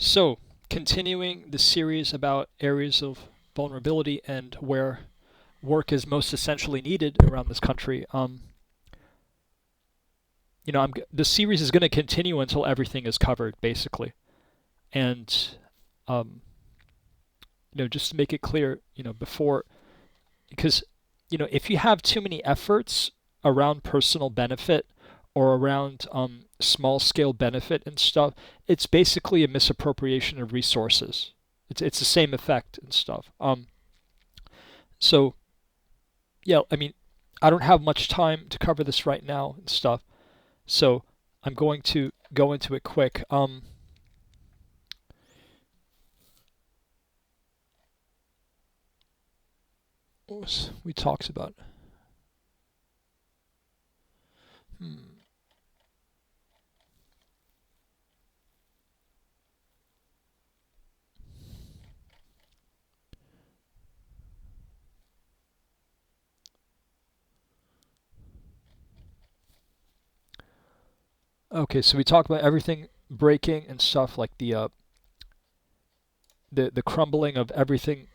So, continuing the series about areas of vulnerability and where work is most essentially needed around this country. The series is going to continue until everything is covered, basically. And um, just to make it clear, before, because if you have too many efforts around personal benefit or around small scale benefit and stuff, it's basically a misappropriation of resources. It's the same effect and stuff. So yeah, I mean, I don't have much time to cover this right now and stuff. So I'm going to go into it quick. What was we talked about? Hmm. Okay, so we talked about everything breaking and stuff like the crumbling of everything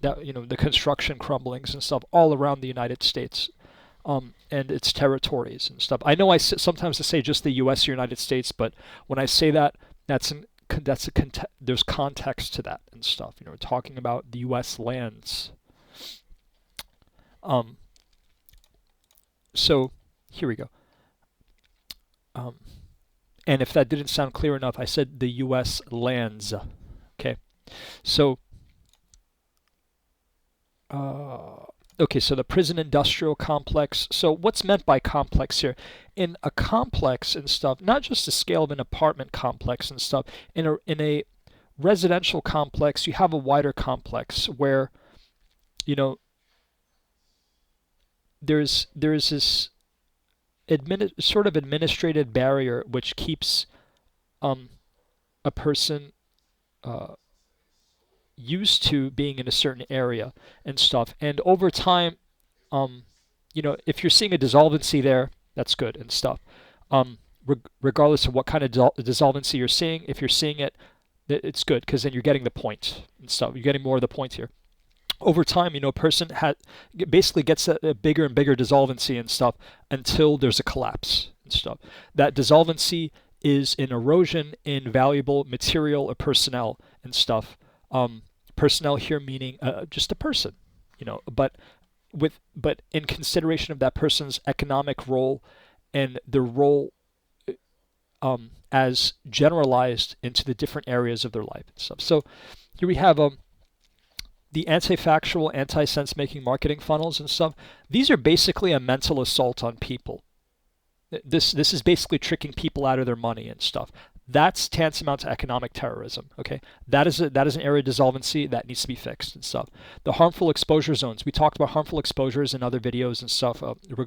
that the construction crumblings and stuff all around the United States, and its territories and stuff. I know sometimes I say just the U.S. or United States, but when I say that, that's an that's a there's context to that and stuff. We're talking about the U.S. lands. Um, so here we go. Um, and if that didn't sound clear enough, I said the U.S. lands. Okay, so uh, okay, so the prison industrial complex. So what's meant by complex here? In a complex and stuff, not just the scale of an apartment complex and stuff. In a residential complex, you have a wider complex where you know there's this sort of administrative barrier which keeps um, a person uh, used to being in a certain area and stuff. And over time, um, if you're seeing a dissolvency there, that's good and stuff. Regardless of what kind of dissolvency you're seeing, if you're seeing it, it's good because then you're getting the point and stuff. You're getting more of the point here. Over time, a person basically gets a bigger and bigger dissolvency and stuff until there's a collapse and stuff. That dissolvency is an erosion in valuable material or personnel and stuff. Personnel here meaning just a person, but in consideration of that person's economic role and the role as generalized into the different areas of their life and stuff. So here we have the anti-factual, anti-sense making marketing funnels and stuff. These are basically a mental assault on people. This is basically tricking people out of their money and stuff. That's tantamount to economic terrorism. Okay, that is an area of dissolvency that needs to be fixed and stuff. The harmful exposure zones. We talked about harmful exposures in other videos and stuff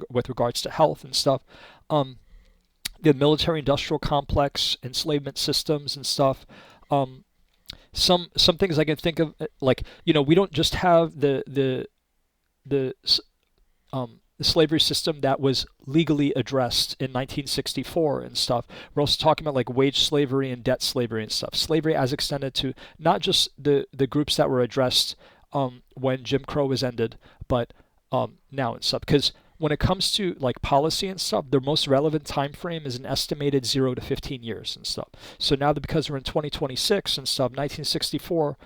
with regards to health and stuff. The military-industrial complex, enslavement systems and stuff. Some things I can think of, like we don't just have the the slavery system that was legally addressed in 1964 and stuff. We're also talking about like wage slavery and debt slavery and stuff. Slavery as extended to not just the groups that were addressed when Jim Crow was ended, but now and stuff. Because when it comes to like policy and stuff, the most relevant time frame is an estimated 0 to 15 years and stuff. So now that because we're in 2026 and stuff, 1964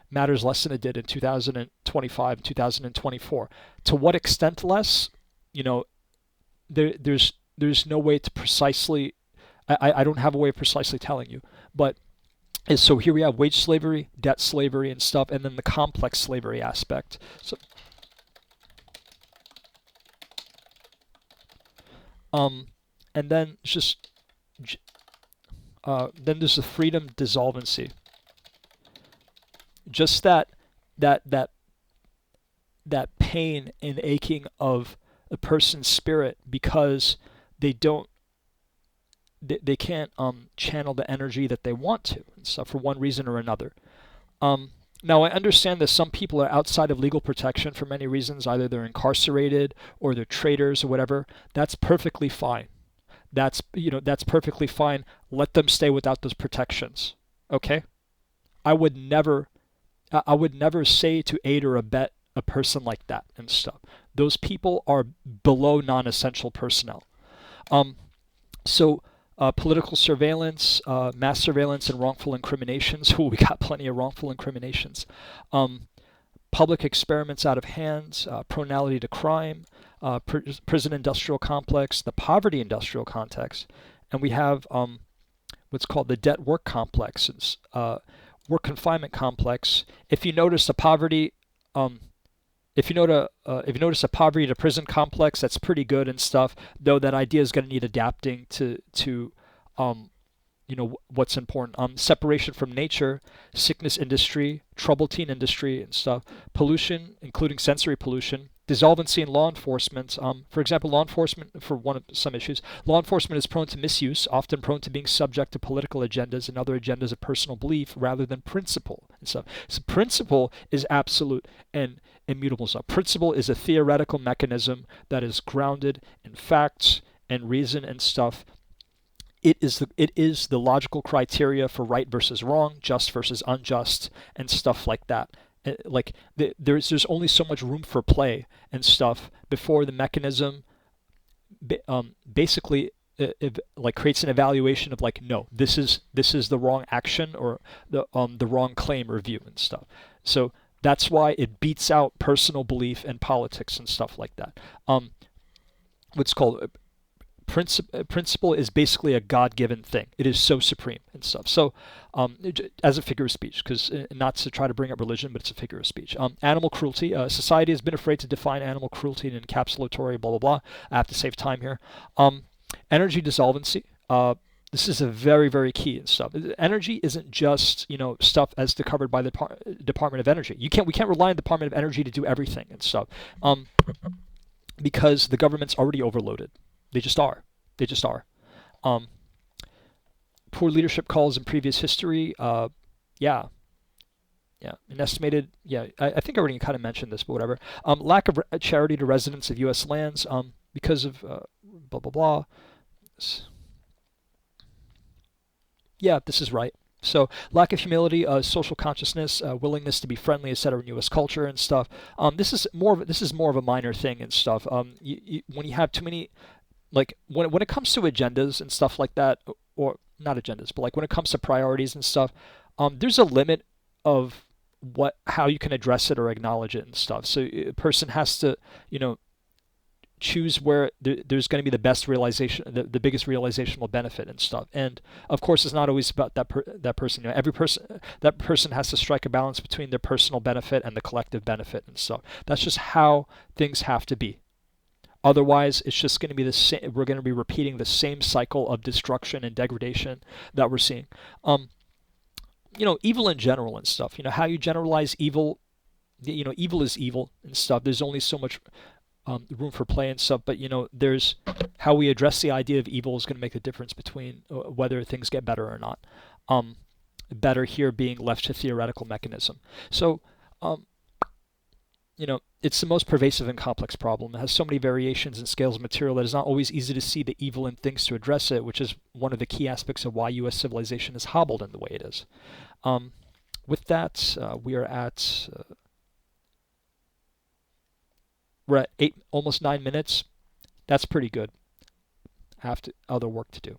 matters less than it did in 2025 and 2024. To what extent less? There's no way to precisely. I don't have a way of precisely telling you, but. So here we have wage slavery, debt slavery, and stuff, and then the complex slavery aspect. So, and then just then there's the freedom dissolvency. Just that that that pain and aching of a person's spirit because they don't they can't channel the energy that they want to and stuff for one reason or another. Now I understand that some people are outside of legal protection for many reasons. Either they're incarcerated or they're traitors or whatever. That's perfectly fine. That's perfectly fine. Let them stay without those protections. Okay, I would never, I would never say to aid or abet a person like that and stuff. Those people are below non-essential personnel. Um, so political surveillance, mass surveillance, and wrongful incriminations. Oh, we got plenty of wrongful incriminations. Um, Public experiments out of hand, pronality to crime, prison industrial complex, the poverty industrial context, and we have what's called the debt work complexes, work confinement complex. If you notice a poverty, um, if you notice a poverty to prison complex, that's pretty good and stuff. Though that idea is going to need adapting to um, what's important. Separation from nature, sickness industry, trouble teen industry and stuff, pollution, including sensory pollution, dissolvency in law enforcement. For example, law enforcement, for one of some issues, law enforcement is prone to misuse, often prone to being subject to political agendas and other agendas of personal belief rather than principle and stuff. So principle is absolute and immutable. So principle is a theoretical mechanism that is grounded in facts and reason and stuff. It is the logical criteria for right versus wrong, just versus unjust, and stuff like that. Like there's only so much room for play and stuff before the mechanism basically like creates an evaluation of like, no, this is the wrong action or the wrong claim or view and stuff. So that's why it beats out personal belief and politics and stuff like that. What's called principle is basically a God-given thing. It is so supreme and stuff. So, as a figure of speech, because not to try to bring up religion, but it's a figure of speech. Animal cruelty. Society has been afraid to define animal cruelty in encapsulatory blah blah blah. I have to save time here. Energy dissolvency. This is a very very key and stuff. Energy isn't just stuff as covered by the Department of Energy. We can't rely on the Department of Energy to do everything and stuff. Because the government's already overloaded. They just are. They just are. Um, Poor leadership calls in previous history. Yeah, yeah. An estimated. Yeah, I think I already kind of mentioned this, but whatever. Lack of charity to residents of U.S. lands. Because of blah blah blah. Yeah, this is right. So lack of humility, social consciousness, willingness to be friendly, etc. in U.S. culture and stuff. This is more of a minor thing and stuff. When you have too many, like when it comes to agendas and stuff like that, or not agendas, but like when it comes to priorities and stuff, there's a limit of how you can address it or acknowledge it and stuff. So a person has to, you know, choose where there's going to be the best realization, the biggest realizational benefit and stuff. And of course, it's not always about that person. You know, every person that person has to strike a balance between their personal benefit and the collective benefit and stuff. That's just how things have to be. Otherwise, it's just going to be the same. We're going to be repeating the same cycle of destruction and degradation that we're seeing. Evil in general and stuff. How you generalize evil. Evil is evil and stuff. There's only so much room for play and stuff, but there's how we address the idea of evil is going to make the difference between whether things get better or not. Better here being left to theoretical mechanism. So, it's the most pervasive and complex problem. It has so many variations and scales of material that it's not always easy to see the evil in things to address it, which is one of the key aspects of why U.S. civilization is hobbled in the way it is. With that, we're at almost 9 minutes. That's pretty good. I have other work to do.